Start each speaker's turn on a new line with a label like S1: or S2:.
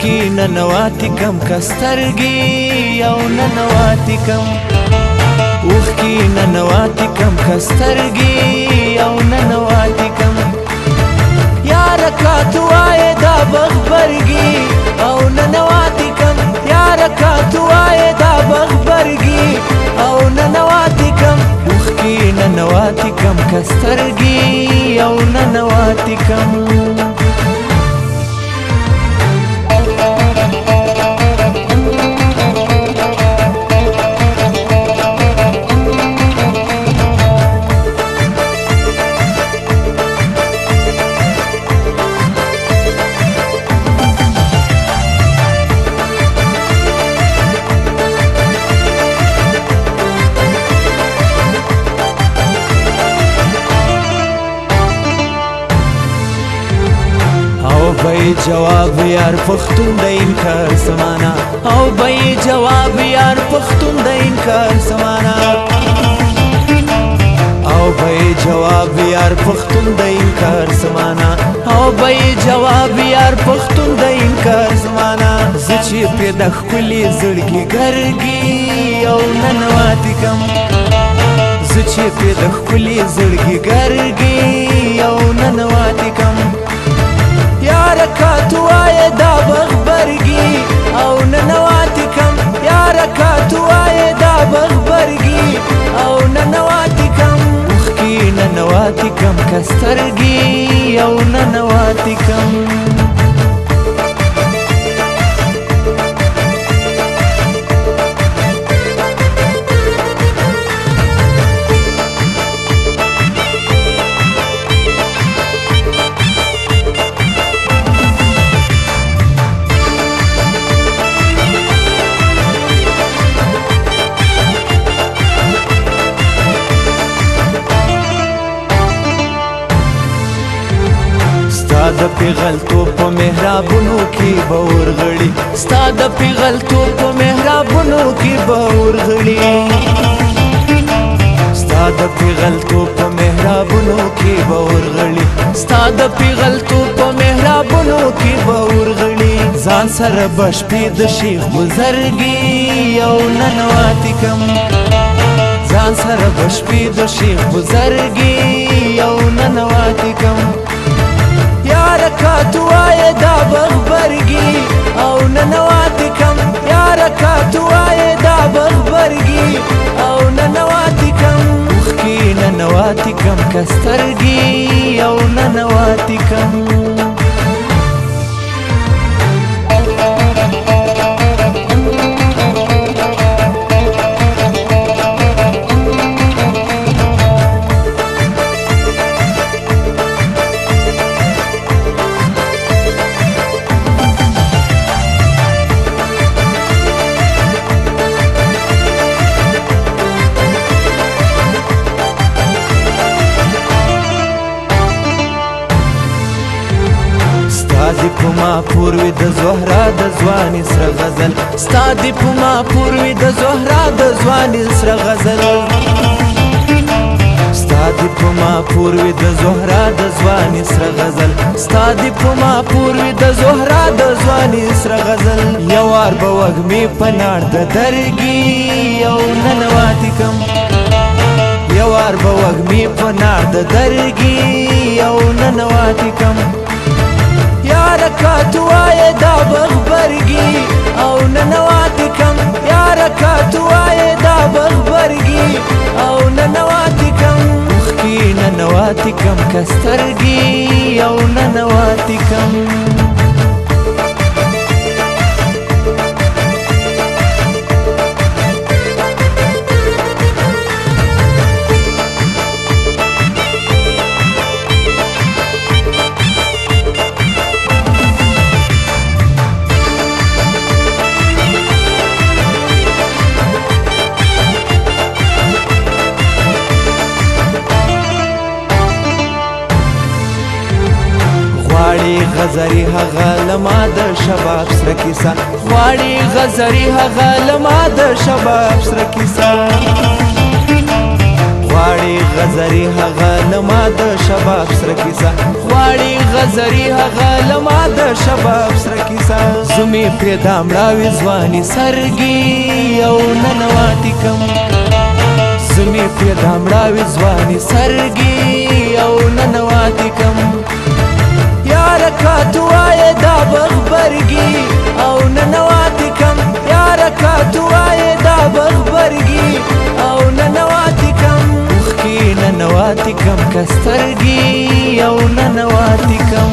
S1: اوښکې ننواتې کم که سترګې او ننواتې کم اوښکې ننواتې کم که سترګې او ننواتې کم یاره کاته وایې دا بغبرګي او ننواتې کم یاره کاته وایې دا بغبرګي او ننواتې کم اوښکې ننواتې کم که سترګې او ننواتې کم بھئی جواب یار پختون دا انکار سمانا او بھئی جواب یار پختون دا انکار سمانا او بھئی جواب یار پختون دا انکار سمانا او بھئی جواب یار پختون دا انکار سمانا زچی پیدا خکلی زڑگی گرگی او ننواتی کم زچی پیدا خکلی زڑگی گرگی او ننواتی کم یاره کاته وایې دا بغبرګي او ننواتې کم یاره کاته وایې دا بغبرګي او ننواتې کم اوښکې ننواتې کم که سترګې او ننواتې کم ستا د پیغلتوب په محرابونو کې به ورغړي ستا د پیغلتوب په محرابونو کې به ورغړي ستا د پیغلتوب په محرابونو کې به ورغړي ستا د پیغلتوب په محرابونو کې به ورغړي ځان سره به شپې د شیخ بزرګي او ننواتې کم ځان سره به شپې د شیخ بزرګي او ننواتې کم یاره کاته وایې دا بغبرګي او ننواتې کم یاره کاته وایې دا بغبرګي او ننواتې کم اوښکې ننواتې کم که سترګې او ننواتې کم ستا دی پما پوروی د زهرا د ځواني سره غزل ستا دی پما پوروی د زهرا د ځواني سره غزل ستا دی پما پوروی د زهرا د ځواني سره غزل ستا دی پما پوروی د زهرا د ځواني سره غزل یو وار به وږمې په ناړ د درګي او ننواتې کم یو وار به وږمې په ناړ د درګي او ننواتې کم یاره کاته وایې دا بغبرګي او ننواتې کم یاره کاته وایې دا بغبرګي او ننواتې کم اوښکې ننواتې کم که سترګې او ننواتې کم غزری هغه لما د شباب سره کیسه غواړي غزری هغه لما د شباب سره کیسه غواړي غزري هغه لما د شباب سره کیسه غواړي غزري هغه لما د شباب سره کیسه زمي پرې دامړاوي ځواني سرګي او ننواتي کم زمي پرې دامړاوي ځواني سرګي او ننواتي کم یار کا توای دا بغبرګي او ننواتي کم یار کا توای دا بغبرګي او ننواتي کم وخکي ننواتي کم کسترګي او ننواتي کم